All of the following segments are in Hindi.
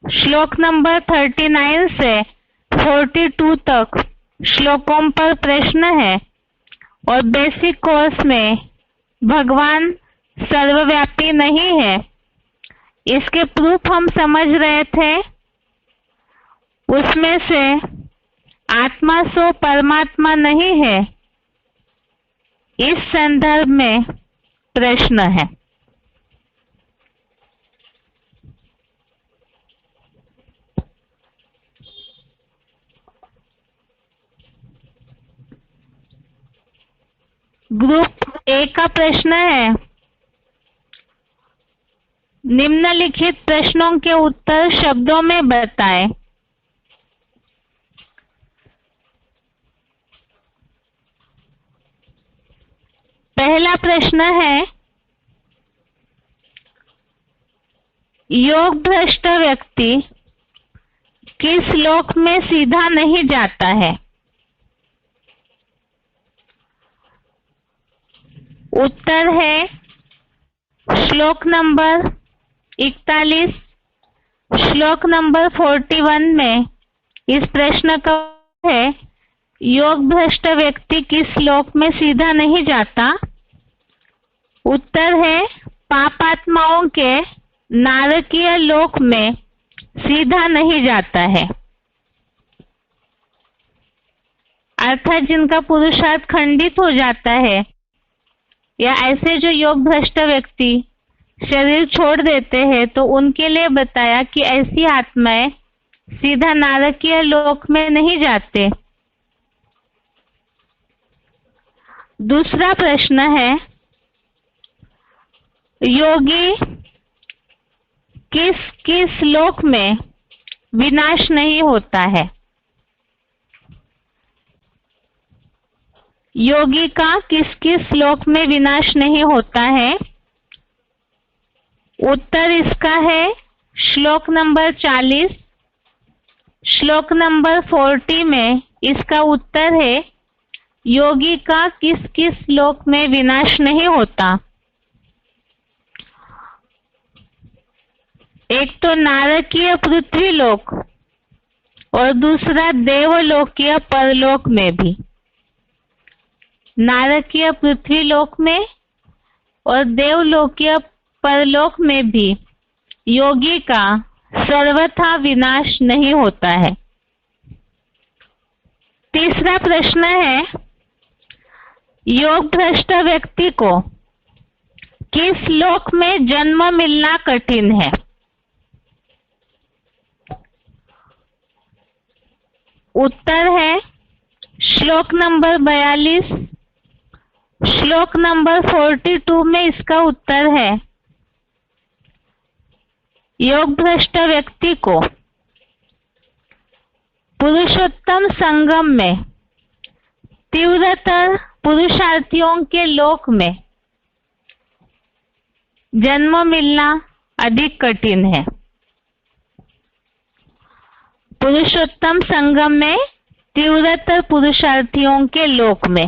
श्लोक नंबर 39 से 42 तक श्लोकों पर प्रश्न है और बेसिक कोर्स में भगवान सर्वव्यापी नहीं है, इसके प्रूफ हम समझ रहे थे। उसमें से आत्मा सो परमात्मा नहीं है, इस संदर्भ में प्रश्न है। ग्रुप ए का प्रश्न है, निम्नलिखित प्रश्नों के उत्तर शब्दों में बताएं। पहला प्रश्न है, योग भ्रष्ट व्यक्ति किस लोक में सीधा नहीं जाता है? उत्तर है श्लोक नंबर 41, श्लोक नंबर 41 में इस प्रश्न का है, योग भ्रष्ट व्यक्ति किस लोक में सीधा नहीं जाता? उत्तर है पापात्माओं के नारकीय लोक में सीधा नहीं जाता है। अर्थात जिनका पुरुषार्थ खंडित हो जाता है या ऐसे जो योग भ्रष्ट व्यक्ति शरीर छोड़ देते हैं, तो उनके लिए बताया कि ऐसी आत्माएं सीधा नारकीय लोक में नहीं जाते। दूसरा प्रश्न है, योगी किस किस लोक में विनाश नहीं होता है? योगी का किस किस लोक में विनाश नहीं होता है? उत्तर इसका है श्लोक नंबर 40, श्लोक नंबर 40 में इसका उत्तर है, योगी का किस किस लोक में विनाश नहीं होता। एक तो नारकीय पृथ्वी लोक और दूसरा देवलोकीय परलोक में भी। नारकीय पृथ्वी लोक में और देवलोकीय परलोक में भी योगी का सर्वथा विनाश नहीं होता है। तीसरा प्रश्न है, योग भ्रष्ट व्यक्ति को किस लोक में जन्म मिलना कठिन है? उत्तर है श्लोक नंबर 42, श्लोक नंबर 42 में इसका उत्तर है, योग भ्रष्ट व्यक्ति को पुरुषोत्तम संगम में तीव्रतर पुरुषार्थियों के लोक में जन्म मिलना अधिक कठिन है। पुरुषोत्तम संगम में तीव्रतर पुरुषार्थियों के लोक में।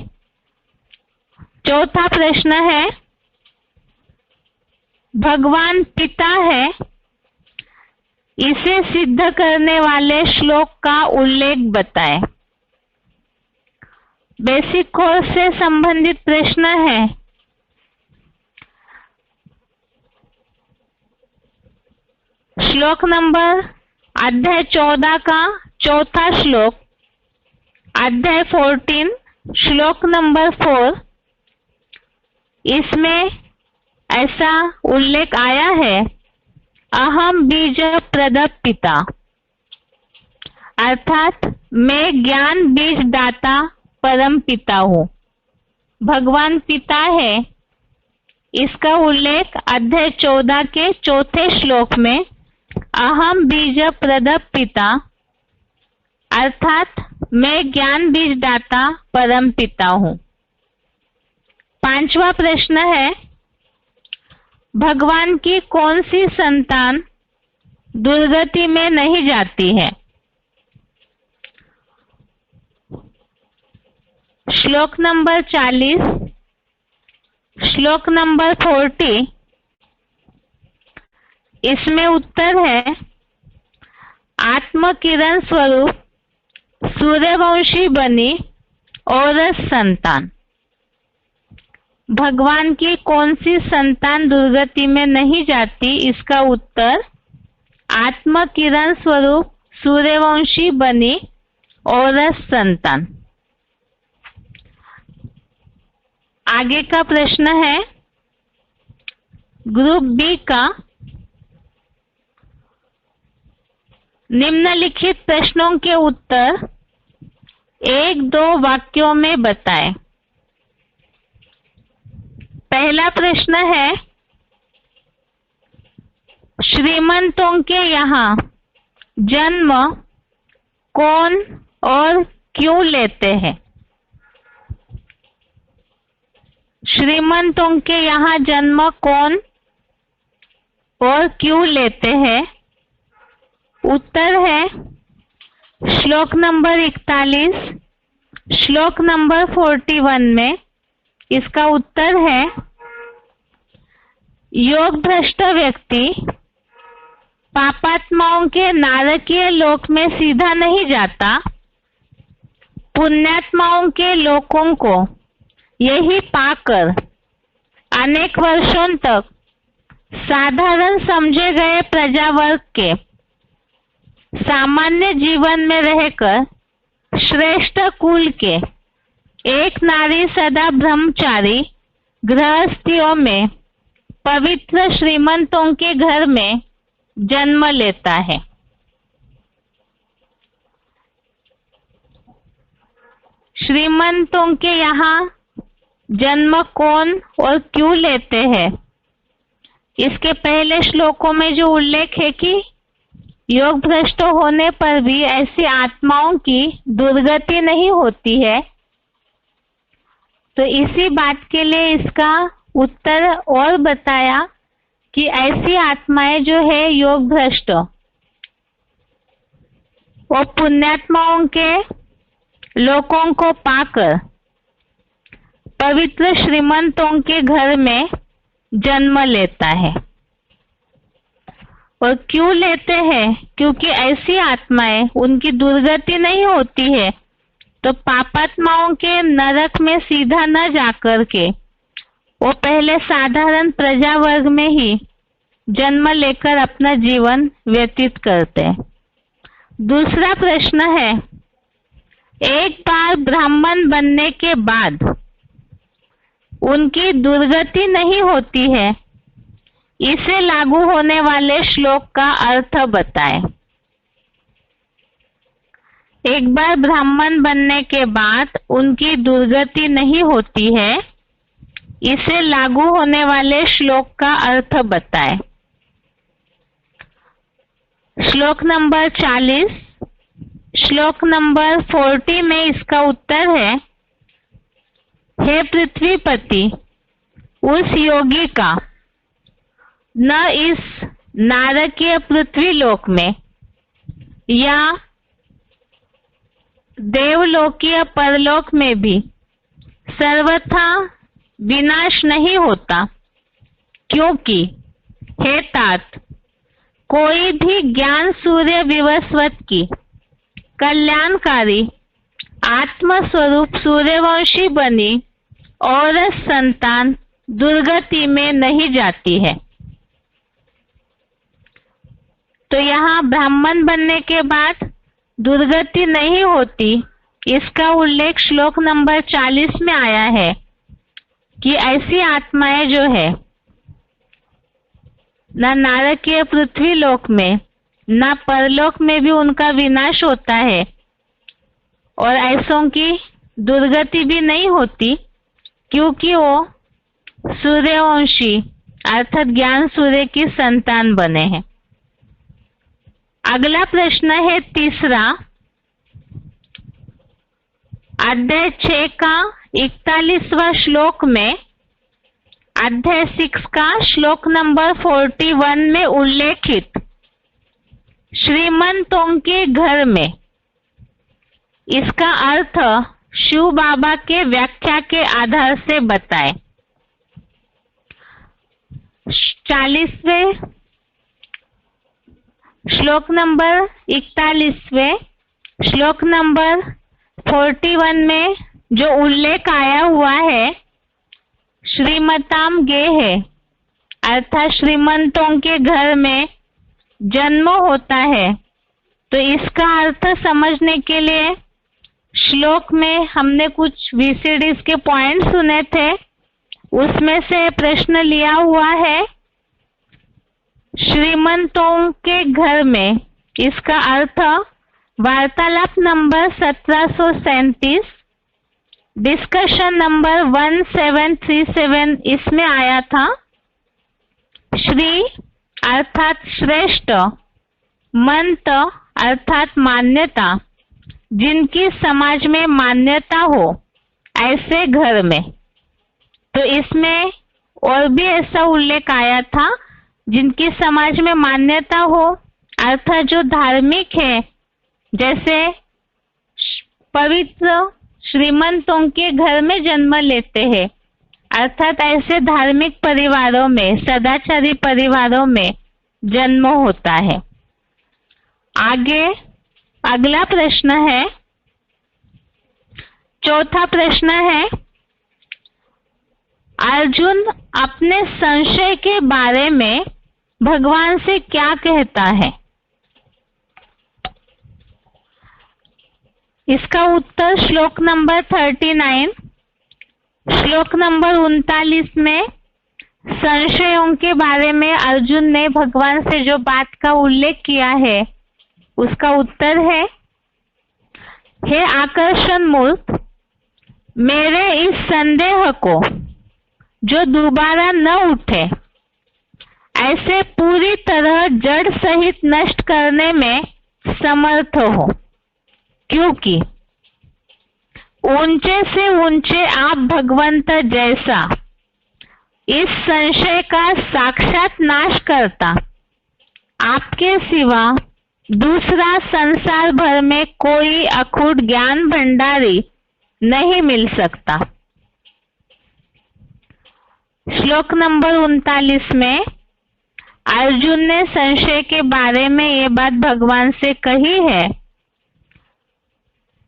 चौथा प्रश्न है, भगवान पिता है, इसे सिद्ध करने वाले श्लोक का उल्लेख बताएं। बेसिक कोर्स से संबंधित प्रश्न है। श्लोक नंबर अध्याय 14 का चौथा श्लोक, अध्याय 14 श्लोक नंबर 4, इसमें ऐसा उल्लेख आया है, अहम बीज प्रदप पिता, अर्थात मैं ज्ञान बीज दाता परम पिता हूँ। भगवान पिता है, इसका उल्लेख अध्याय 14 के चौथे श्लोक में अहम बीज प्रदप पिता, अर्थात मैं ज्ञान बीज दाता परम पिता हूँ। पांचवा प्रश्न है, भगवान की कौन सी संतान दुर्गति में नहीं जाती है? श्लोक नंबर 40, श्लोक नंबर 40, इसमें उत्तर है, आत्म किरण स्वरूप सूर्यवंशी बनी औरस संतान। भगवान की कौन सी संतान दुर्गति में नहीं जाती? इसका उत्तर आत्म किरण स्वरूप सूर्यवंशी बनी औरस संतान। आगे का प्रश्न है ग्रुप बी का, निम्नलिखित प्रश्नों के उत्तर 1-2 वाक्यों में बताएं। पहला प्रश्न है, श्रीमंतों के यहाँ जन्म कौन और क्यों लेते हैं? श्रीमंतों के यहाँ जन्म कौन और क्यों लेते हैं? उत्तर है श्लोक नंबर 41, श्लोक नंबर 41 में। इसका उत्तर है, योग भ्रष्ट व्यक्ति पापात्माओं के नारकीय लोक में सीधा नहीं जाता, पुण्यात्माओं के लोकों को यही पाकर अनेक वर्षों तक साधारण समझे गए प्रजावर्ग के सामान्य जीवन में रहकर श्रेष्ठ कुल के एक नारी सदा ब्रह्मचारी गृहस्थियों में पवित्र श्रीमंतों के घर में जन्म लेता है। श्रीमंतों के यहाँ जन्म कौन और क्यों लेते हैं? इसके पहले श्लोकों में जो उल्लेख है कि योग भ्रष्ट होने पर भी ऐसी आत्माओं की दुर्गति नहीं होती है, तो इसी बात के लिए इसका उत्तर और बताया कि ऐसी आत्माएं जो है योग भ्रष्ट, वो पुण्यात्माओं के लोकों को पाकर पवित्र श्रीमंतों के घर में जन्म लेता है। और क्यों लेते हैं? क्योंकि ऐसी आत्माएं उनकी दुर्गति नहीं होती है, तो पापात्माओं के नरक में सीधा न जाकर के वो पहले साधारण प्रजा वर्ग में ही जन्म लेकर अपना जीवन व्यतीत करते हैं। दूसरा प्रश्न है, एक बार ब्राह्मण बनने के बाद उनकी दुर्गति नहीं होती है, इसे लागू होने वाले श्लोक का अर्थ बताएं। एक बार ब्राह्मण बनने के बाद उनकी दुर्गति नहीं होती है, इसे लागू होने वाले श्लोक का अर्थ बताएं। श्लोक नंबर 40, श्लोक नंबर 40 में इसका उत्तर है, हे पृथ्वीपति, उस योगी का न इस नारकीय पृथ्वी लोक में या देवलोकीय परलोक में भी सर्वथा विनाश नहीं होता, क्योंकि हे तात, कोई भी ज्ञान सूर्य विवस्वत की कल्याणकारी आत्मस्वरूप सूर्यवंशी बनी और संतान दुर्गति में नहीं जाती है। तो यहाँ ब्राह्मण बनने के बाद दुर्गति नहीं होती, इसका उल्लेख श्लोक नंबर 40 में आया है कि ऐसी आत्माएं जो है न नारकीय पृथ्वी लोक में न परलोक में भी उनका विनाश होता है और ऐसों की दुर्गति भी नहीं होती, क्योंकि वो सूर्यवंशी अर्थात ज्ञान सूर्य की संतान बने हैं। अगला प्रश्न है तीसरा, अध्याय 6 का 41वां श्लोक में अध्याय 6 का श्लोक नंबर 41 में उल्लेखित श्रीमंतों के घर में, इसका अर्थ शिव बाबा के व्याख्या के आधार से बताएं। 40वें श्लोक नंबर 41वें, श्लोक नंबर 41 में जो उल्लेख आया हुआ है श्रीमताम गे है, अर्थात श्रीमंतों के घर में जन्म होता है। तो इसका अर्थ समझने के लिए श्लोक में हमने कुछ VCDs के पॉइंट सुने थे, उसमें से प्रश्न लिया हुआ है श्रीमंतों के घर में। इसका अर्थ वार्तालाप नंबर 1737 डिस्कशन नंबर 1737 इसमें आया था। श्री अर्थात श्रेष्ठ, मंत अर्थात मान्यता, जिनकी समाज में मान्यता हो ऐसे घर में। तो इसमें और भी ऐसा उल्लेख आया था जिनकी समाज में मान्यता हो, अर्थात जो धार्मिक है, जैसे पवित्र श्रीमंतों के घर में जन्म लेते हैं, अर्थात ऐसे धार्मिक परिवारों में, सदाचारी परिवारों में जन्म होता है। आगे अगला प्रश्न है, चौथा प्रश्न है, अर्जुन अपने संशय के बारे में भगवान से क्या कहता है? इसका उत्तर श्लोक नंबर 39, श्लोक नंबर 39 में संशयों के बारे में अर्जुन ने भगवान से जो बात का उल्लेख किया है उसका उत्तर है, हे आकर्षण मूर्त, मेरे इस संदेह को जो दोबारा न उठे ऐसे पूरी तरह जड़ सहित नष्ट करने में समर्थ हो, क्योंकि ऊंचे से ऊंचे आप भगवंत जैसा इस संशय का साक्षात नाश करता आपके सिवा दूसरा संसार भर में कोई अखूट ज्ञान भंडारी नहीं मिल सकता। श्लोक नंबर 39 में अर्जुन ने संशय के बारे में ये बात भगवान से कही है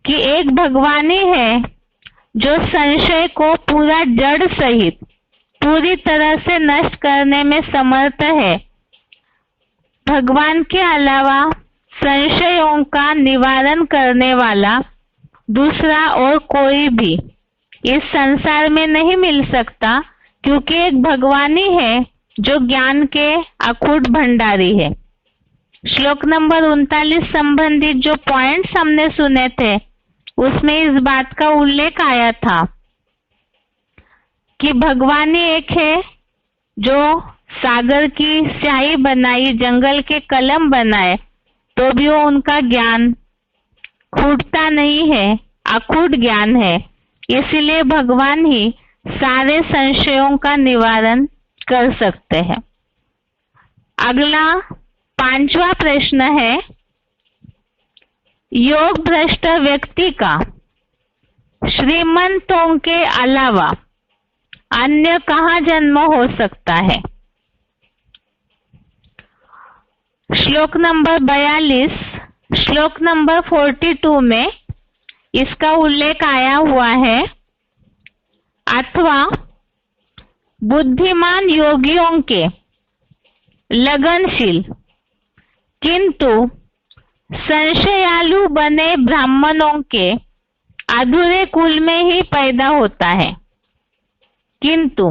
कि एक भगवान ही है जो संशय को पूरा जड़ सहित पूरी तरह से नष्ट करने में समर्थ है। भगवान के अलावा संशयों का निवारण करने वाला दूसरा और कोई भी इस संसार में नहीं मिल सकता, क्योंकि एक भगवान ही है जो ज्ञान के अखूट भंडारी है। श्लोक नंबर 39 संबंधित जो पॉइंट्स हमने सुने थे उसमें इस बात का उल्लेख आया था कि भगवान ही एक है जो सागर की स्याही बनाई, जंगल के कलम बनाए, तो भी वो उनका ज्ञान खूटता नहीं है, अखूट ज्ञान है। इसलिए भगवान ही सारे संशयों का निवारण कर सकते हैं। अगला 5वां प्रश्न है, योग भ्रष्ट व्यक्ति का श्रीमंतों के अलावा अन्य कहाँ जन्म हो सकता है? श्लोक नंबर 42, श्लोक नंबर 42 में इसका उल्लेख आया हुआ है, अथवा बुद्धिमान योगियों के लगनशील किंतु संशयालु बने ब्राह्मणों के अधूरे कुल में ही पैदा होता है, किंतु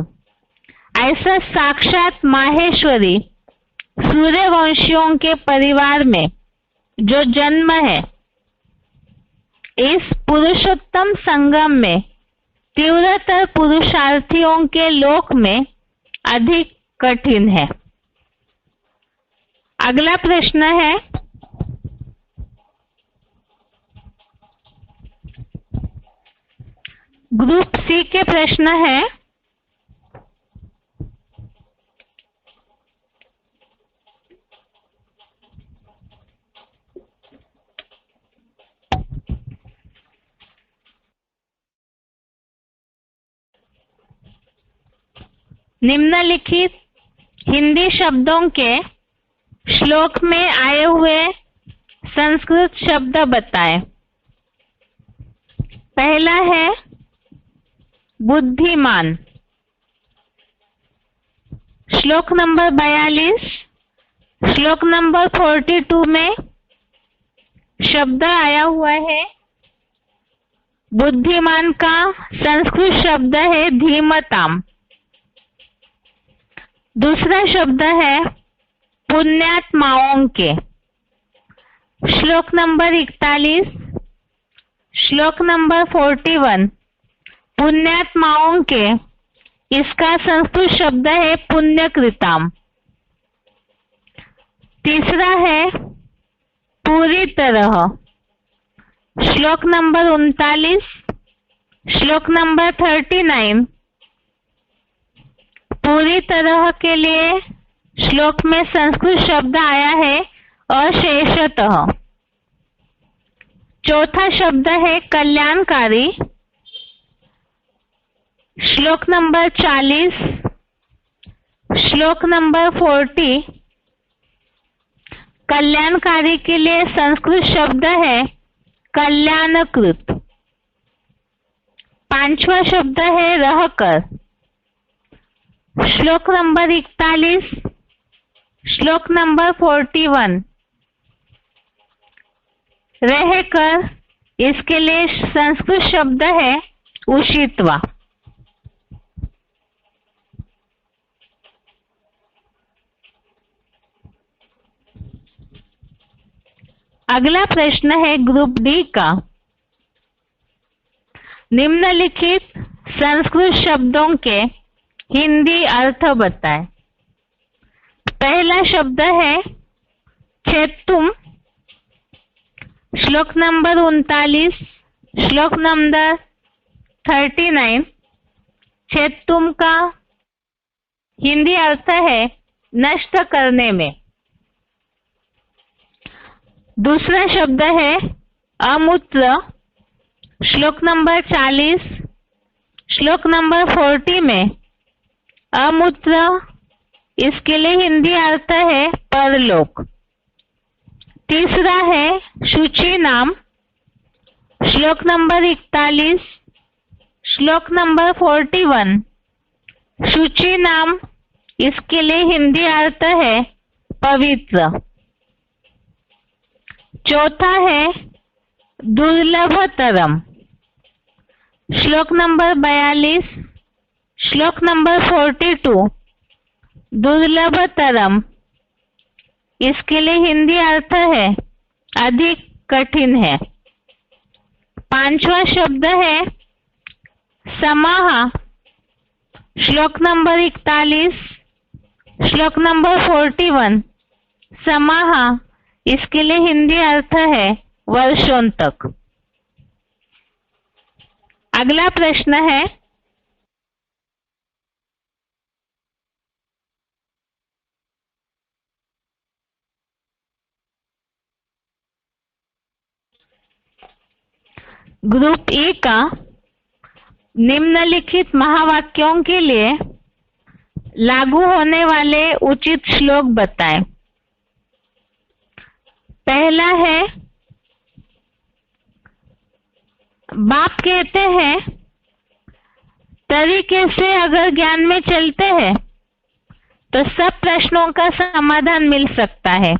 ऐसा साक्षात माहेश्वरी सूर्यवंशियों के परिवार में जो जन्म है, इस पुरुषोत्तम संगम में तीव्रतर पुरुषार्थियों के लोक में अधिक कठिन है। अगला प्रश्न है, ग्रुप सी के प्रश्न है, निम्नलिखित हिंदी शब्दों के श्लोक में आए हुए संस्कृत शब्द बताएं। पहला है बुद्धिमान। श्लोक नंबर 42, श्लोक नंबर 42 में शब्द आया हुआ है। बुद्धिमान का संस्कृत शब्द है धीमताम। दूसरा शब्द है पुण्यात्माओं के। श्लोक नंबर 41, श्लोक नंबर 41 पुण्यात्माओं के, इसका संस्कृत शब्द है पुण्यकृताम। तीसरा है पूरी तरह। श्लोक नंबर 39, श्लोक नंबर 39 पूरी तरह के लिए श्लोक में संस्कृत शब्द आया है अशेषतः। चौथा शब्द है कल्याणकारी। श्लोक नंबर 40, श्लोक नंबर 40 कल्याणकारी के लिए संस्कृत शब्द है कल्याणकृत। पांचवा शब्द है रहकर। श्लोक नंबर 41, श्लोक नंबर 41 रहकर, इसके लिए संस्कृत शब्द है उषित्वा। अगला प्रश्न है ग्रुप डी का। निम्नलिखित संस्कृत शब्दों के हिंदी अर्थ बताएं। पहला शब्द है छेत्तुम। श्लोक नंबर 39, श्लोक नंबर 39 छेत्तुम का हिंदी अर्थ है नष्ट करने में। दूसरा शब्द है अमूत्र। श्लोक नंबर 40, श्लोक नंबर 40 में अमूत्र, इसके लिए हिंदी अर्थ है परलोक। तीसरा है शुचि नाम। श्लोक नंबर 41, श्लोक नंबर 41 शुचि नाम, इसके लिए हिंदी अर्थ है पवित्र। चौथा है दुर्लभतरम। श्लोक नंबर 42, श्लोक नंबर 42 दुर्लभतरम, इसके लिए हिंदी अर्थ है अधिक कठिन है। पांचवा शब्द है समाहा। श्लोक नंबर 41, श्लोक नंबर 41 समाहा, इसके लिए हिंदी अर्थ है वर्षों तक। अगला प्रश्न है ग्रुप ए का। निम्नलिखित महावाक्यों के लिए लागू होने वाले उचित श्लोक बताएं। पहला है बाप कहते हैं तरीके से अगर ज्ञान में चलते हैं तो सब प्रश्नों का समाधान मिल सकता है,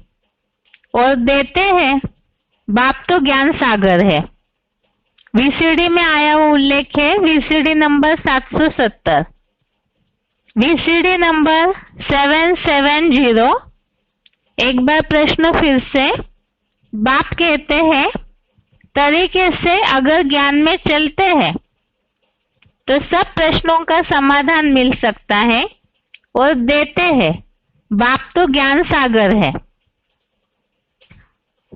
और देते हैं बाप तो ज्ञान सागर है। वीसीडी में आया हुआ उल्लेख है, वीसीडी नंबर 770, वीसीडी नंबर 770। एक बार प्रश्न फिर से, बाप कहते हैं तरीके से अगर ज्ञान में चलते हैं तो सब प्रश्नों का समाधान मिल सकता है, और देते हैं बाप तो ज्ञान सागर है।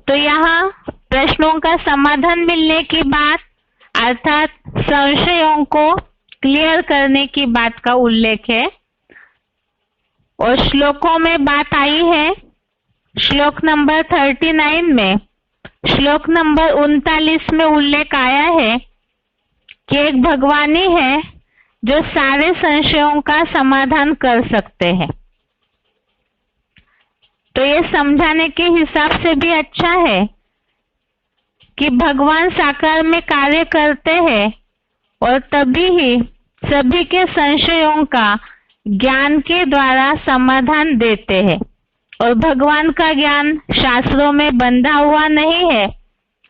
तो यहाँ प्रश्नों का समाधान मिलने की बात, अर्थात संशयों को क्लियर करने की बात का उल्लेख है। और श्लोकों में बात आई है, श्लोक नंबर 39 में, श्लोक नंबर 39 में उल्लेख आया है कि एक भगवान ही है जो सारे संशयों का समाधान कर सकते हैं। तो ये समझाने के हिसाब से भी अच्छा है कि भगवान साकार में कार्य करते हैं और तभी ही सभी के संशयों का ज्ञान के द्वारा समाधान देते हैं। और भगवान का ज्ञान शास्त्रों में बंधा हुआ नहीं है,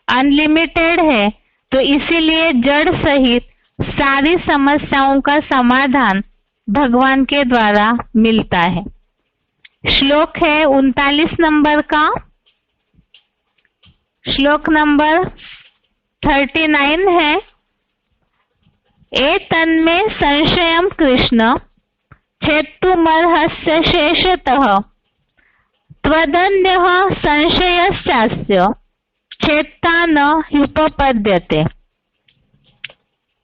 अनलिमिटेड है, तो इसीलिए जड़ सहित सारी समस्याओं का समाधान भगवान के द्वारा मिलता है। श्लोक है 39 नंबर का, श्लोक नंबर 39 है। ए तन्मे संशयम कृष्ण छेत्तुमर्हस्य शेषतः त्वदन्यः संशयस्यास्य छेत्ता न ह्युपपद्यते।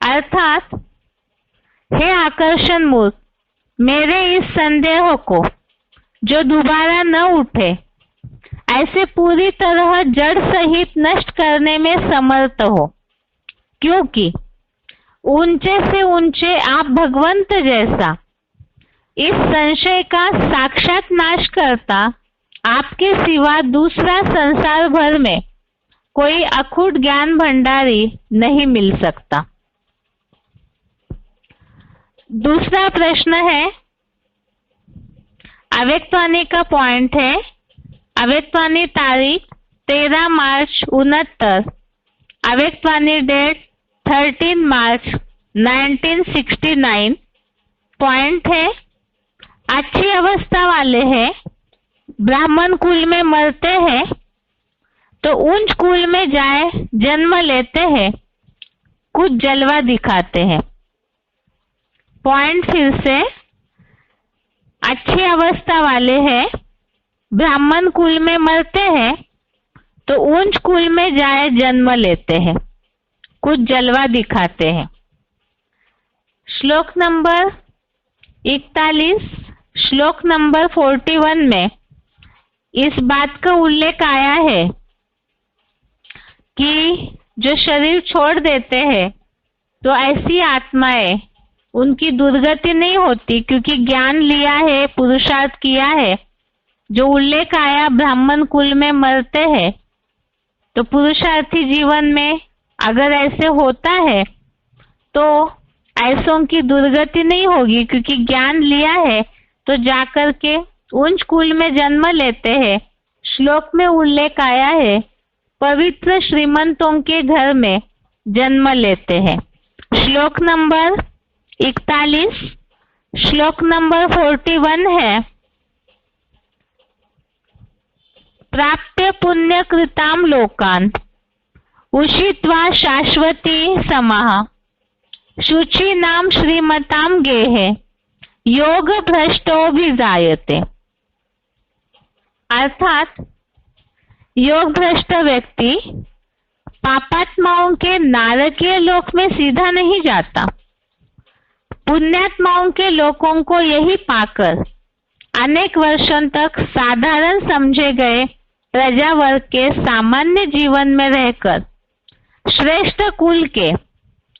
अर्थात, हे आकर्षण मूर्त, मेरे इस संदेह को जो दोबारा न उठे ऐसे पूरी तरह जड़ सहित नष्ट करने में समर्थ हो, क्योंकि ऊंचे से ऊंचे आप भगवंत जैसा इस संशय का साक्षात नाश करता आपके सिवा दूसरा संसार भर में कोई अखूट ज्ञान भंडारी नहीं मिल सकता। दूसरा प्रश्न है, अव्यक्तवाणी का पॉइंट है। अव्यक्तवाणी तारीख 13 मार्च 69, अव्यक्तवाणी डेट 13 मार्च 1969। पॉइंट है, अच्छी अवस्था वाले हैं, ब्राह्मण कुल में मरते हैं तो उच्च कुल में जाए जन्म लेते हैं, कुछ जलवा दिखाते हैं। पॉइंट फिर से, अच्छी अवस्था वाले हैं, ब्राह्मण कुल में मरते हैं तो उच्च कुल में जाए जन्म लेते हैं, कुछ जलवा दिखाते हैं। श्लोक नंबर 41, श्लोक नंबर 41 में इस बात का उल्लेख आया है कि जो शरीर छोड़ देते हैं तो ऐसी आत्माएं, उनकी दुर्गति नहीं होती, क्योंकि ज्ञान लिया है, पुरुषार्थ किया है। जो उल्लेख आया ब्राह्मण कुल में मरते हैं, तो पुरुषार्थी जीवन में अगर ऐसे होता है तो ऐसों की दुर्गति नहीं होगी, क्योंकि ज्ञान लिया है तो जाकर के उच्च कुल में जन्म लेते हैं। श्लोक में उल्लेख आया है पवित्र श्रीमंतों के घर में जन्म लेते हैं। श्लोक नंबर 41, श्लोक नंबर 41 है, प्राप्य पुण्य कृताम लोकान उषित्वा शाश्वती समाः शुचि नाम श्रीमताम गेहे योग भ्रष्टोभिजायते। अर्थात, योग भ्रष्ट व्यक्ति पापात्माओं के नारकीय लोक में सीधा नहीं जाता, पुण्यात्माओं के लोकों को यही पाकर अनेक वर्षों तक साधारण समझे गए प्रजावर्ग के सामान्य जीवन में रहकर श्रेष्ठ कुल के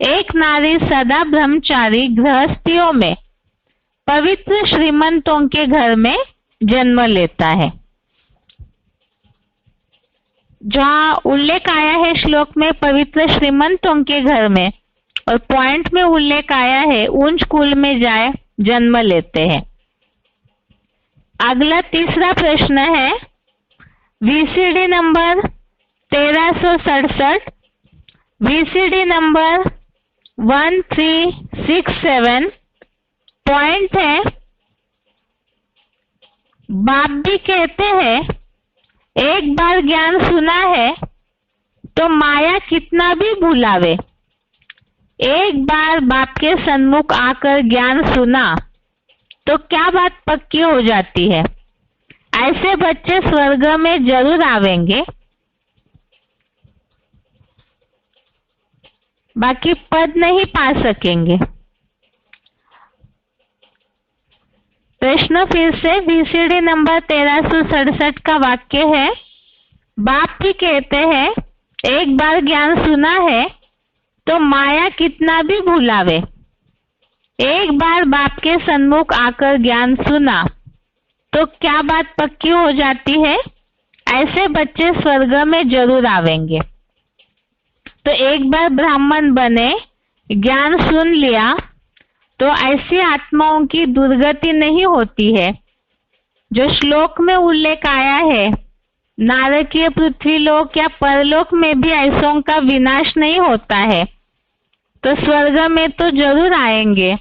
एक नारी सदा ब्रह्मचारी गृहस्थियों में पवित्र श्रीमंतों के घर में जन्म लेता है। जहाँ उल्लेख आया है श्लोक में पवित्र श्रीमंतों के घर में, और पॉइंट में उल्लेख आया है उच्च कुल में जाए जन्म लेते हैं। अगला तीसरा प्रश्न है, VCD number 1367, VCD number 1367। Point है, बाप भी कहते हैं एक बार ज्ञान सुना है तो माया कितना भी भुलावे, एक बार बाप के सन्मुख आकर ज्ञान सुना तो क्या बात पक्की हो जाती है। ऐसे बच्चे स्वर्ग में जरूर आवेंगे, बाकी पद नहीं पा सकेंगे। प्रश्न फिर से, VCD नंबर 1367 का वाक्य है, बाप भी कहते हैं एक बार ज्ञान सुना है तो माया कितना भी भुलावे, एक बार बाप के सन्मुख आकर ज्ञान सुना तो क्या बात पक्की हो जाती है? ऐसे बच्चे स्वर्ग में जरूर आवेंगे। तो एक बार ब्राह्मण बने, ज्ञान सुन लिया, तो ऐसी आत्माओं की दुर्गति नहीं होती है। जो श्लोक में उल्लेख आया है, नारकीय पृथ्वीलोक या परलोक में भी ऐसों का विनाश नहीं होता है, तो स्वर्ग में तो जरूर आएंगे।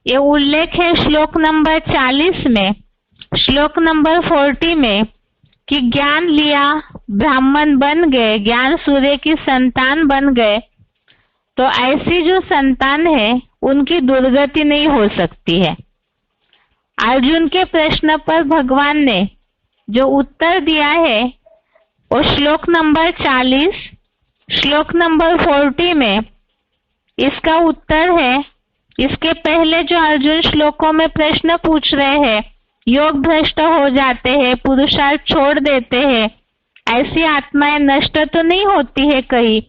ये उल्लेख है श्लोक नंबर 40 में, श्लोक नंबर 40 में कि ज्ञान लिया, ब्राह्मण बन गए, ज्ञान सूर्य की संतान बन गए, तो ऐसी जो संतान है उनकी दुर्गति नहीं हो सकती है। अर्जुन के प्रश्न पर भगवान ने जो उत्तर दिया है वो श्लोक नंबर 40, श्लोक नंबर 40 में इसका उत्तर है। इसके पहले जो अर्जुन श्लोकों में प्रश्न पूछ रहे हैं, योग भ्रष्ट हो जाते हैं, पुरुषार्थ छोड़ देते हैं, ऐसी आत्माएं नष्ट तो नहीं होती है कहीं,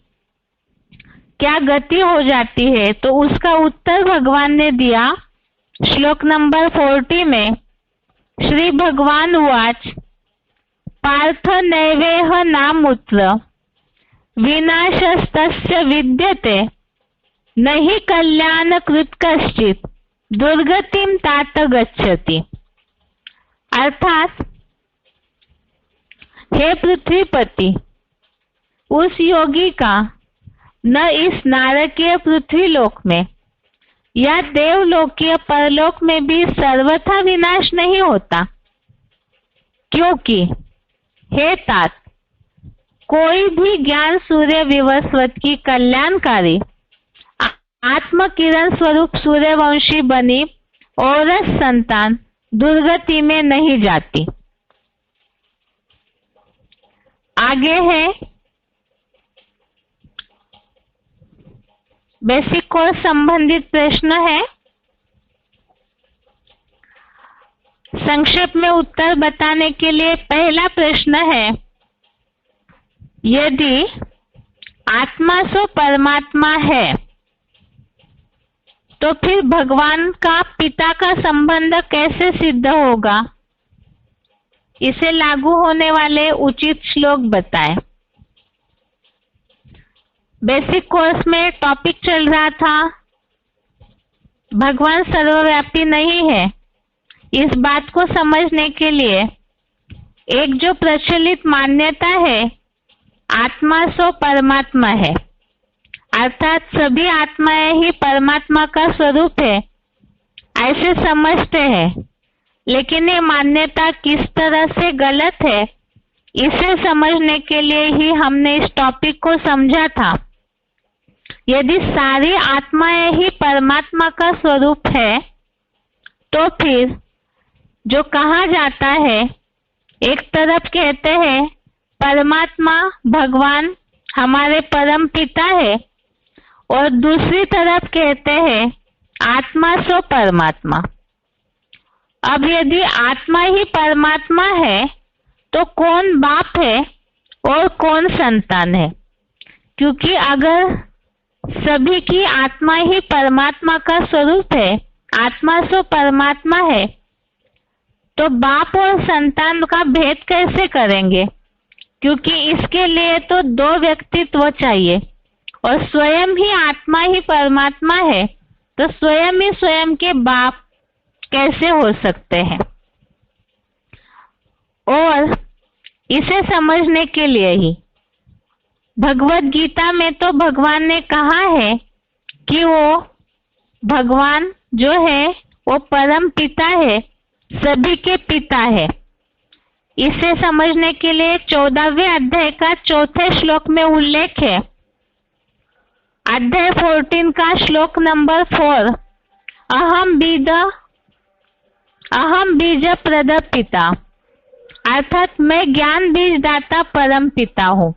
क्या गति हो जाती है? तो उसका उत्तर भगवान ने दिया श्लोक नंबर 40 में। श्री भगवान उवाच पार्थ नैवेह नामुत्र विनाशस्तस्य विद्यते नहि कल्याण कृत कश्चित दुर्गतिम तात गच्छति। अर्थात हे पृथ्वीपति, उस योगी का न इस नारकीय पृथ्वीलोक में या देवलोकीय परलोक में भी सर्वथा विनाश नहीं होता, क्योंकि हे तात, कोई भी ज्ञान सूर्य विवस्वत की कल्याणकारी आत्म किरण स्वरूप सूर्यवंशी बनी औरस संतान दुर्गति में नहीं जाती। आगे है बेसिक कोर्स संबंधित प्रश्न है। संक्षेप में उत्तर बताने के लिए पहला प्रश्न है, यदि आत्मा सो परमात्मा है तो फिर भगवान का पिता का संबंध कैसे सिद्ध होगा? इसे लागू होने वाले उचित श्लोक बताएं। बेसिक कोर्स में टॉपिक चल रहा था भगवान सर्वव्यापी नहीं है। इस बात को समझने के लिए एक जो प्रचलित मान्यता है, आत्मा सो परमात्मा है, अर्थात सभी आत्माएं ही परमात्मा का स्वरूप है, ऐसे समझते हैं। लेकिन ये मान्यता किस तरह से गलत है, इसे समझने के लिए ही हमने इस टॉपिक को समझा था। यदि सारी आत्माएं ही परमात्मा का स्वरूप है, तो फिर जो कहा जाता है, एक तरफ कहते हैं परमात्मा भगवान हमारे परम पिता है, और दूसरी तरफ कहते हैं आत्मा सो परमात्मा। अब यदि आत्मा ही परमात्मा है तो कौन बाप है और कौन संतान है? क्योंकि अगर सभी की आत्मा ही परमात्मा का स्वरूप है, आत्मा सो परमात्मा है, तो बाप और संतान का भेद कैसे करेंगे? क्योंकि इसके लिए तो दो व्यक्तित्व चाहिए, और स्वयं ही आत्मा ही परमात्मा है, तो स्वयं ही स्वयं के बाप कैसे हो सकते हैं? और इसे समझने के लिए ही भगवत गीता में तो भगवान ने कहा है कि वो भगवान जो है वो परम पिता है, सभी के पिता है। इसे समझने के लिए 14वें अध्याय का 4थे श्लोक में उल्लेख है। अध्याय 14 का श्लोक नंबर 4, अहम बीज प्रद पिता, अर्थात मैं ज्ञान बीज दाता परम पिता हूँ।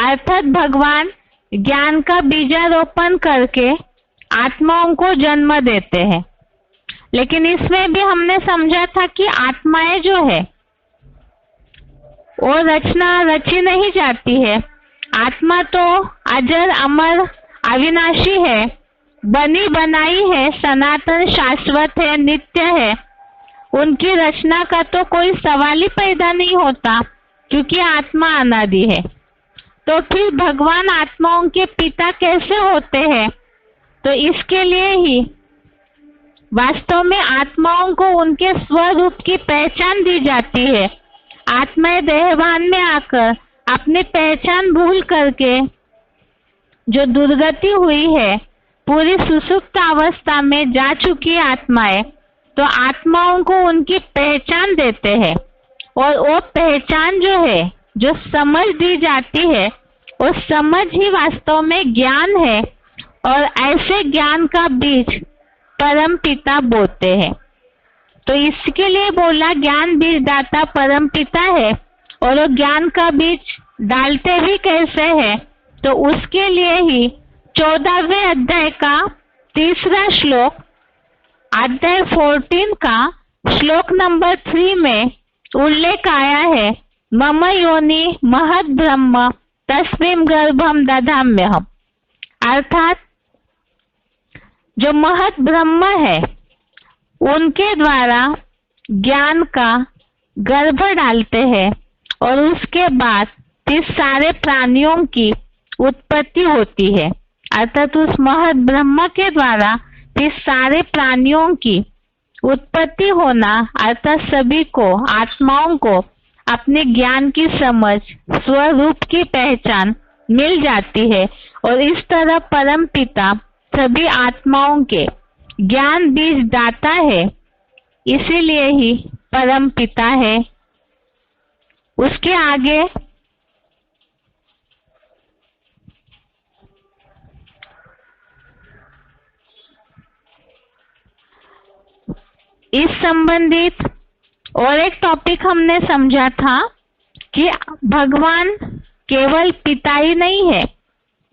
अर्थात भगवान ज्ञान का बीजारोपण करके आत्माओं को जन्म देते हैं। लेकिन इसमें भी हमने समझा था कि आत्माएं जो है वो रची नहीं जाती है। आत्मा तो अजर अमर अविनाशी है, बनी बनाई है, सनातन शाश्वत है, नित्य है, उनकी रचना का तो कोई सवाल ही पैदा नहीं होता, क्योंकि आत्मा अनादि है। तो फिर भगवान आत्माओं के पिता कैसे होते हैं? तो इसके लिए ही वास्तव में आत्माओं को उनके स्वरूप की पहचान दी जाती है। आत्माएं देहभान में आकर अपनी पहचान भूल करके जो दुर्गति हुई है, पूरी सुसुप्त अवस्था में जा चुकी आत्माएं, तो आत्माओं को उनकी पहचान देते हैं। और वो पहचान जो है, जो समझ दी जाती है, वो समझ ही वास्तव में ज्ञान है। और ऐसे ज्ञान का बीज परम पिता बोते हैं। तो इसके लिए बोला ज्ञान बीज दाता परम पिता है। और वो ज्ञान का बीज डालते भी कैसे है? तो उसके लिए ही 14वें अध्याय का 3रा श्लोक, अध्याय 14 का श्लोक नंबर 3 में उल्लेख आया है, मम योनि महद ब्रह्म तस्मिन् गर्भम दधाम्यहम्। अर्थात जो महत ब्रह्म है, उनके द्वारा ज्ञान का गर्भ डालते हैं और उसके बाद इस सारे प्राणियों की उत्पत्ति होती है। अर्थात उस महत ब्रह्म के द्वारा इस सारे प्राणियों की उत्पत्ति होना, अर्थात सभी को, आत्माओं को अपने ज्ञान की समझ, स्वरूप की पहचान मिल जाती है। और इस तरह परम पिता सभी आत्माओं के ज्ञान बीज दाता है, इसीलिए ही परम पिता है। उसके आगे इस संबंधित और एक टॉपिक हमने समझा था कि भगवान केवल पिता ही नहीं है,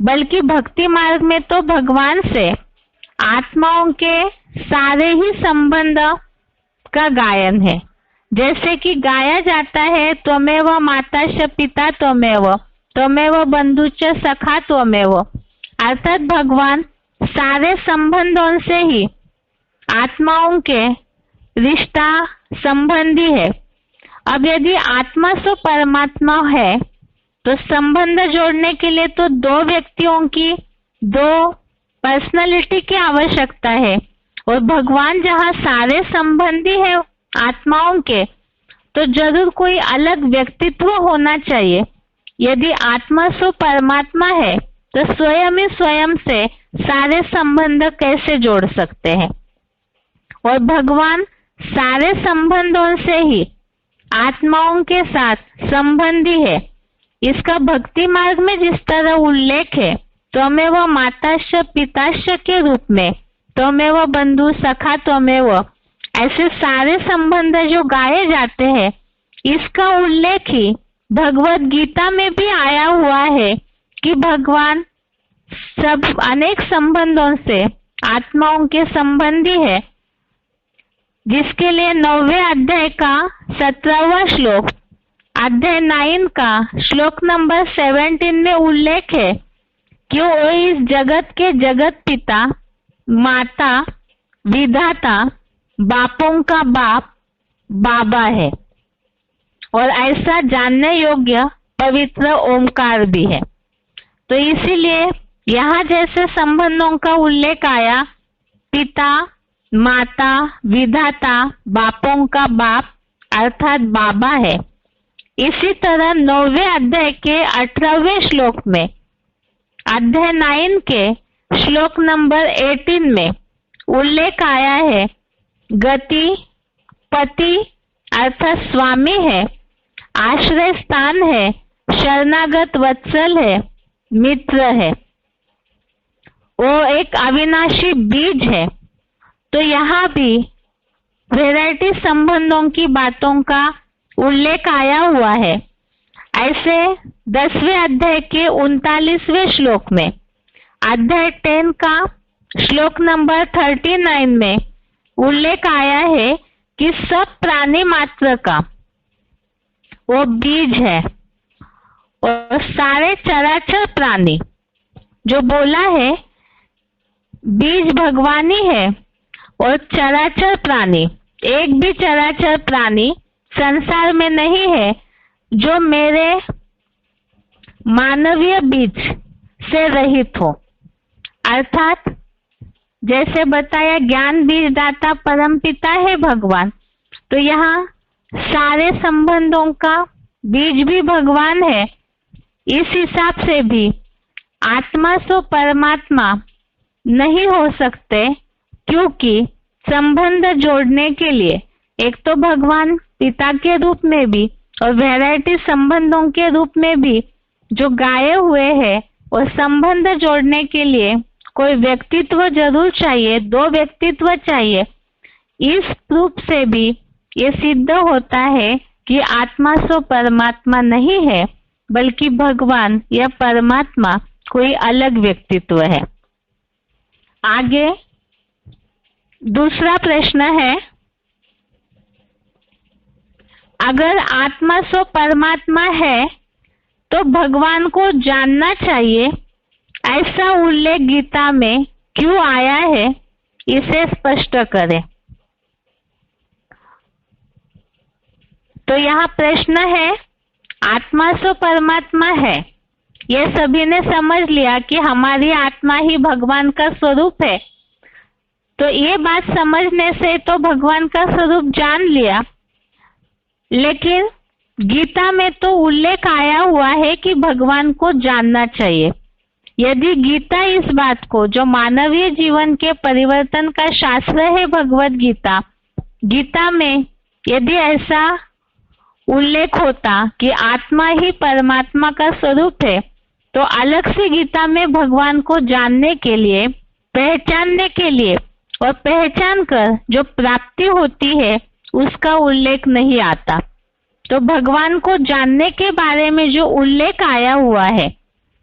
बल्कि भक्ति मार्ग में तो भगवान से आत्माओं के सारे ही संबंध का गायन है। जैसे कि गाया जाता है, त्वमेव माता च पिता त्वमेव, त्वमेव बंधु च सखा त्वमेव। अर्थात भगवान सारे संबंधों से ही आत्माओं के रिश्ता संबंधी है। अब यदि आत्मा सो परमात्मा है, तो संबंध जोड़ने के लिए तो दो व्यक्तियों की, दो पर्सनालिटी की आवश्यकता है। और भगवान जहाँ सारे संबंधी है आत्माओं के, तो जरूर कोई अलग व्यक्तित्व होना चाहिए। यदि आत्मा सो परमात्मा है, तो स्वयं ही स्वयं से सारे संबंध कैसे जोड़ सकते हैं? और भगवान सारे संबंधों से ही आत्माओं के साथ संबंधी है। इसका भक्ति मार्ग में जिस तरह उल्लेख है, त्वमेव माताश्च पिताश्च के रूप में, त्वमेव बंधु सखा त्वमेव, ऐसे सारे संबंध जो गाए जाते हैं, इसका उल्लेख ही भगवत गीता में भी आया हुआ है कि भगवान सब अनेक संबंधों से आत्माओं के संबंधी है। जिसके लिए 9वें अध्याय का 17वां श्लोक, अध्याय 9 का श्लोक नंबर 17 में उल्लेख है कि वो इस जगत के जगत पिता, माता, विधाता, बापों का बाप, बाबा है। और ऐसा जानने योग्य पवित्र ओमकार भी है। तो इसीलिए यहाँ जैसे संबंधों का उल्लेख आया, पिता, माता, विधाता, बापों का बाप अर्थात बाबा है। इसी तरह 9वें अध्याय के 18वें श्लोक में, अध्याय 9 के श्लोक नंबर 18 में उल्लेख आया है, गति पति अर्थात स्वामी है, आश्रय स्थान है, शरणागत वत्सल है, मित्र है, वो एक अविनाशी बीज है। तो यहाँ भी वैरायटी संबंधों की बातों का उल्लेख आया हुआ है। ऐसे 10वें अध्याय के 39वें श्लोक में, अध्याय 10 का श्लोक नंबर 39 में उल्लेख आया है कि सब प्राणी मात्र का वो बीज है। और सारे चराचर प्राणी जो बोला है, बीज भगवानी है और चराचर प्राणी एक भी चराचर प्राणी संसार में नहीं है जो मेरे मानवीय बीज से रहित हो। अर्थात जैसे बताया, ज्ञान बीज दाता परम पिता है भगवान, तो यहाँ सारे संबंधों का बीज भी भगवान है। इस हिसाब से भी आत्मा सो परमात्मा नहीं हो सकते, क्योंकि संबंध जोड़ने के लिए एक तो भगवान पिता के रूप में भी और वैरायटी संबंधों के रूप में भी जो गाये हुए हैं, और संबंध जोड़ने के लिए कोई व्यक्तित्व जरूर चाहिए, दो व्यक्तित्व चाहिए। इस रूप से भी ये सिद्ध होता है कि आत्मा सो परमात्मा नहीं है, बल्कि भगवान या परमात्मा कोई अलग व्यक्तित्व है। आगे दूसरा प्रश्न है, अगर आत्मा सो परमात्मा है तो भगवान को जानना चाहिए, ऐसा उल्लेख गीता में क्यों आया है, इसे स्पष्ट करें। तो यहाँ प्रश्न है, आत्मा सो परमात्मा है, यह सभी ने समझ लिया कि हमारी आत्मा ही भगवान का स्वरूप है। तो ये बात समझने से तो भगवान का स्वरूप जान लिया, लेकिन गीता में तो उल्लेख आया हुआ है कि भगवान को जानना चाहिए। यदि गीता इस बात को, जो मानवीय जीवन के परिवर्तन का शास्त्र है भगवत गीता, गीता में यदि ऐसा उल्लेख होता कि आत्मा ही परमात्मा का स्वरूप है, तो अलग से गीता में भगवान को जानने के लिए, पहचानने के लिए और पहचान कर जो प्राप्ति होती है उसका उल्लेख नहीं आता। तो भगवान को जानने के बारे में जो उल्लेख आया हुआ है,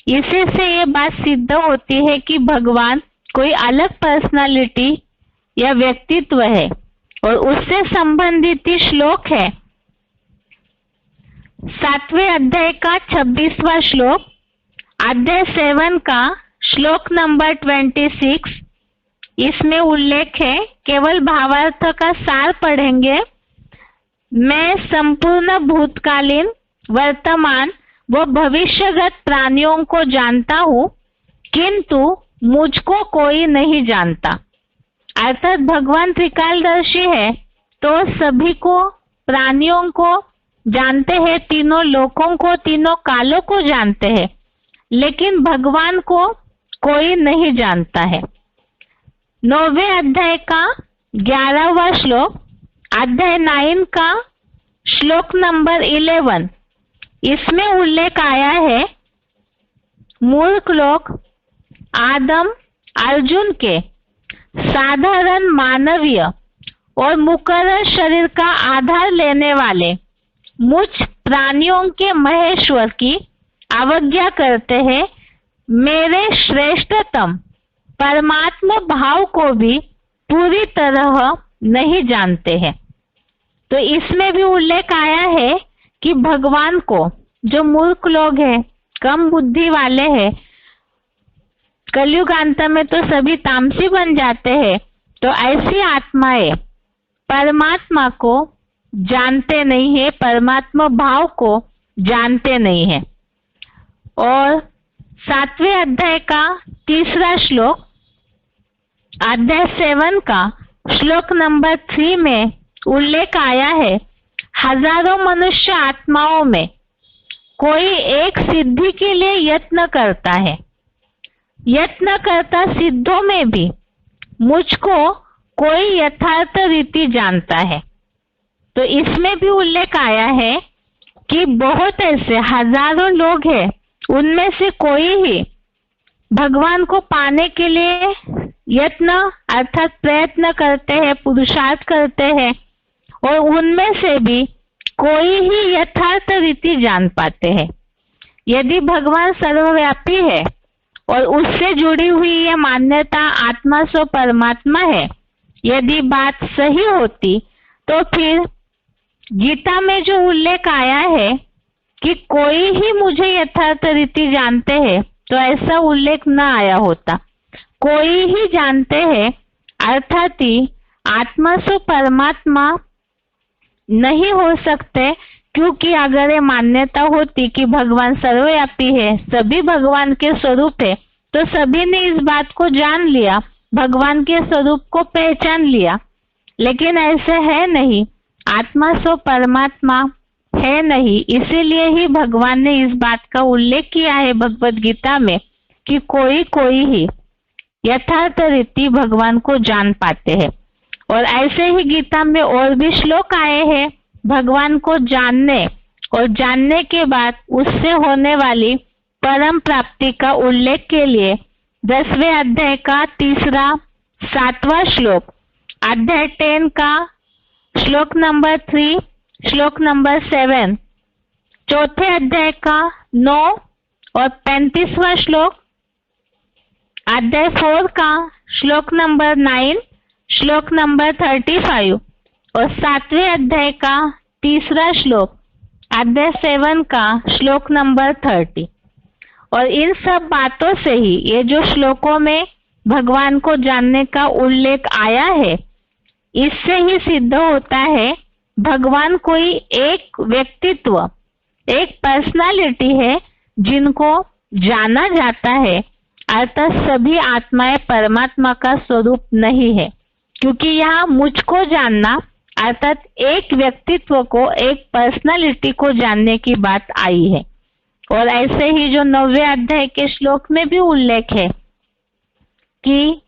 इसी से ये बात सिद्ध होती है कि भगवान कोई अलग पर्सनालिटी या व्यक्तित्व है। और उससे संबंधित श्लोक है 7वें अध्याय का 26वां श्लोक, अध्याय 7 का श्लोक नंबर 26। इसमें उल्लेख है, केवल भावार्थ का सार पढ़ेंगे। मैं संपूर्ण भूतकालीन, वर्तमान व भविष्यगत प्राणियों को जानता हूँ, किंतु मुझको कोई नहीं जानता। अर्थात भगवान त्रिकालदर्शी है, तो सभी को, प्राणियों को जानते हैं, तीनों लोकों को, तीनों कालों को जानते हैं, लेकिन भगवान को कोई नहीं जानता है। 9वें अध्याय का 11वां श्लोक, अध्याय 9 का श्लोक नंबर 11, इसमें उल्लेख आया है, मूर्ख लोग आदम, अर्जुन के साधारण मानवीय और मुकर्रर शरीर का आधार लेने वाले मुझ प्राणियों के महेश्वर की अवज्ञा करते हैं, मेरे श्रेष्ठतम परमात्मा भाव को भी पूरी तरह नहीं जानते हैं। तो इसमें भी उल्लेख आया है कि भगवान को, जो मूर्ख लोग हैं, कम बुद्धि वाले हैं, कलयुग अंत में तो सभी तामसी बन जाते हैं, तो ऐसी आत्माएं परमात्मा को जानते नहीं है, परमात्मा भाव को जानते नहीं है। और 7वें अध्याय का 3रा श्लोक, अध्याय 7 का श्लोक नंबर 3 में उल्लेख आया है, हजारों मनुष्य आत्माओं में कोई एक सिद्धि के लिए यत्न करता है, यत्न करता सिद्धों में भी मुझको कोई यथार्थ रीति जानता है। तो इसमें भी उल्लेख आया है कि बहुत ऐसे हजारों लोग हैं, उनमें से कोई ही भगवान को पाने के लिए यत्न अर्थात प्रयत्न करते हैं, पुरुषार्थ करते हैं, और उनमें से भी कोई ही यथार्थ रीति जान पाते हैं। यदि भगवान सर्वव्यापी है और उससे जुड़ी हुई यह मान्यता आत्मा सो परमात्मा है, यदि बात सही होती तो फिर गीता में जो उल्लेख आया है कि कोई ही मुझे यथार्थ रीति जानते हैं, तो ऐसा उल्लेख न आया होता। कोई ही जानते हैं अर्थात ही आत्मा से परमात्मा नहीं हो सकते, क्योंकि अगर ये मान्यता होती कि भगवान सर्वव्यापी है, सभी भगवान के स्वरूप है, तो सभी ने इस बात को जान लिया, भगवान के स्वरूप को पहचान लिया। लेकिन ऐसे है नहीं, आत्मा सो परमात्मा है नहीं। इसीलिए ही भगवान ने इस बात का उल्लेख किया है भगवत गीता में कि कोई कोई ही यथार्थ रीति भगवान को जान पाते हैं। और ऐसे ही गीता में और भी श्लोक आए हैं भगवान को जानने और जानने के बाद उससे होने वाली परम प्राप्ति का उल्लेख के लिए 10वें अध्याय का 7वां श्लोक, अध्याय 10 का श्लोक नंबर 3, श्लोक नंबर 7, चौथे अध्याय का 9 और 35वां श्लोक, अध्याय 4 का श्लोक नंबर 9, श्लोक नंबर 35 और 7वें अध्याय का 3रा श्लोक, अध्याय 7 का श्लोक नंबर 30। और इन सब बातों से ही ये जो श्लोकों में भगवान को जानने का उल्लेख आया है, इससे ही सिद्ध होता है भगवान कोई एक व्यक्तित्व, एक पर्सनालिटी है जिनको जाना जाता है, अर्थात सभी आत्माएं परमात्मा का स्वरूप नहीं है। क्योंकि यहाँ मुझको जानना अर्थात एक व्यक्तित्व को, एक पर्सनालिटी को जानने की बात आई है। और ऐसे ही जो 9वें अध्याय के श्लोक में भी उल्लेख है कि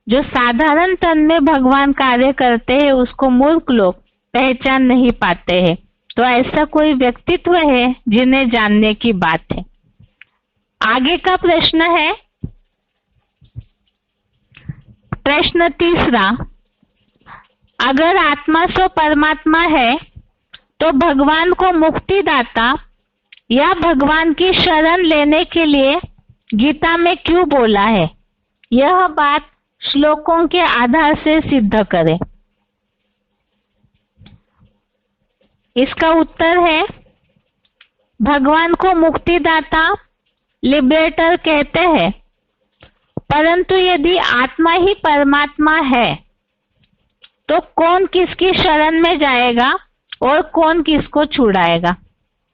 जो साधारण तन में भगवान कार्य करते हैं उसको मूर्ख लोग पहचान नहीं पाते हैं। तो ऐसा कोई व्यक्तित्व है जिन्हें जानने की बात है। आगे का प्रश्न है प्रश्न 3, अगर आत्मा सो परमात्मा है तो भगवान को मुक्तिदाता या भगवान की शरण लेने के लिए गीता में क्यों बोला है? यह बात श्लोकों के आधार से सिद्ध करें। इसका उत्तर है भगवान को मुक्तिदाता, लिबरेटर कहते हैं, परंतु यदि आत्मा ही परमात्मा है तो कौन किसकी शरण में जाएगा और कौन किसको छुड़ाएगा?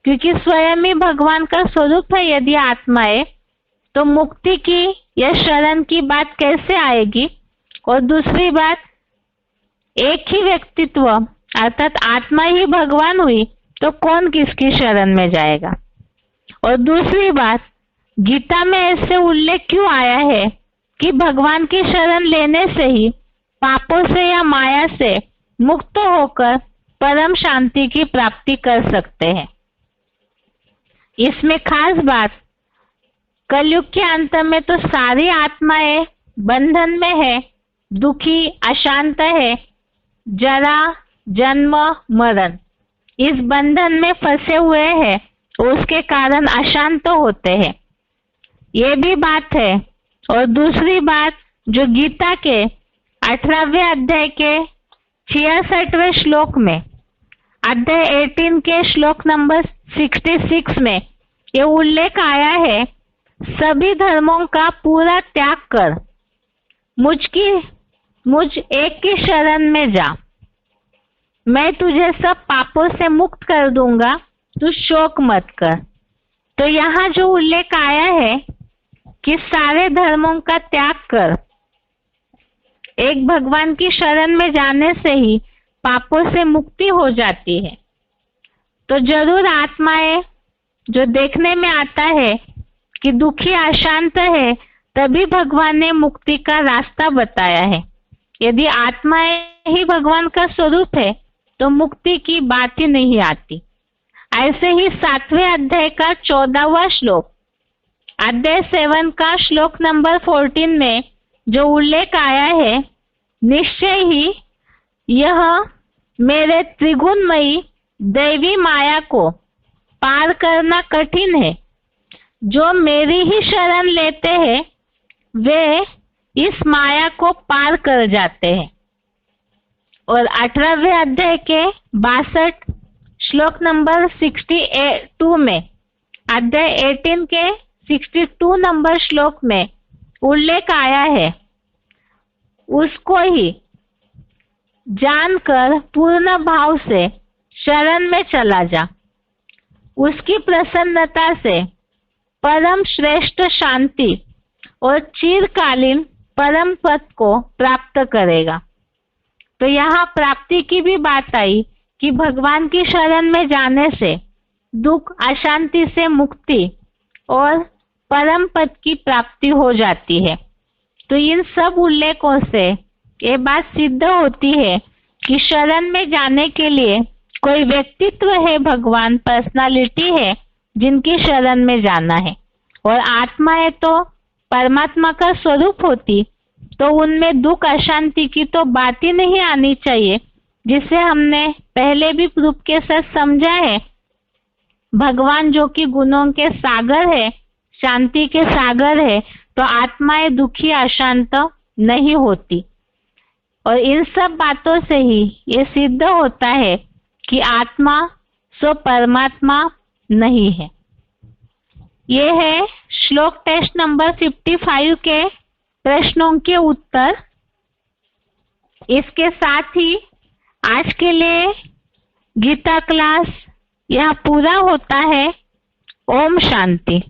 क्योंकि स्वयं ही भगवान का स्वरूप है यदि आत्मा है, तो मुक्ति की या शरण की बात कैसे आएगी? और दूसरी बात, एक ही व्यक्तित्व अर्थात आत्मा ही भगवान हुई तो कौन किसकी शरण में जाएगा? और दूसरी बात, गीता में ऐसे उल्लेख क्यों आया है कि भगवान की शरण लेने से ही पापों से या माया से मुक्त होकर परम शांति की प्राप्ति कर सकते हैं? इसमें खास बात, कलयुग के अंत में तो सारी आत्माएं बंधन में है, दुखी, अशांत है, जरा, जन्म, मरण, इस बंधन में फंसे हुए हैं, उसके कारण अशांत होते हैं, ये भी बात है। और दूसरी बात, जो गीता के 18वें अध्याय के 66वें श्लोक में, अध्याय 18 के श्लोक नंबर 66 में ये उल्लेख आया है, सभी धर्मों का पूरा त्याग कर मुझ एक की शरण में जा, मैं तुझे सब पापों से मुक्त कर दूंगा, तू शोक मत कर। तो यहाँ जो उल्लेख आया है कि सारे धर्मों का त्याग कर एक भगवान की शरण में जाने से ही पापों से मुक्ति हो जाती है, तो जरूर आत्माएं जो देखने में आता है कि दुखी, अशांत है, तभी भगवान ने मुक्ति का रास्ता बताया है। यदि आत्माएं ही भगवान का स्वरूप है तो मुक्ति की बात ही नहीं आती। ऐसे ही 7वें अध्याय का 14वां श्लोक, अध्याय 7 का श्लोक नंबर 14 में जो उल्लेख आया है, निश्चय ही यह मेरे त्रिगुणमयी दैवी माया को पार करना कठिन है, जो मेरी ही शरण लेते हैं वे इस माया को पार कर जाते हैं। और 18वें अध्याय के 62 श्लोक नंबर 62 में, अध्याय 18 के 62 नंबर श्लोक में उल्लेख आया है, उसको ही जानकर पूर्ण भाव से शरण में चला जा। उसकी प्रसन्नता से परम श्रेष्ठ शांति और चिरकालीन परम पद को प्राप्त करेगा। तो यहाँ प्राप्ति की भी बात आई कि भगवान की शरण में जाने से दुख अशांति से मुक्ति और परम पद की प्राप्ति हो जाती है। तो इन सब उल्लेखों से ये बात सिद्ध होती है कि शरण में जाने के लिए कोई व्यक्तित्व है, भगवान पर्सनालिटी है जिनकी शरण में जाना है, और आत्मा है तो परमात्मा का स्वरूप होती तो उनमें दुख अशांति की तो बात ही नहीं आनी चाहिए, जिसे हमने पहले भी प्रूफ के साथ समझा है। भगवान जो कि गुणों के सागर है, शांति के सागर है, तो आत्माएं दुखी अशांत नहीं होती। और इन सब बातों से ही ये सिद्ध होता है कि आत्मा सो परमात्मा नहीं है। ये है श्लोक टेस्ट नंबर 55 के प्रश्नों के उत्तर। इसके साथ ही आज के लिए गीता क्लास यहाँ पूरा होता है। ओम शांति।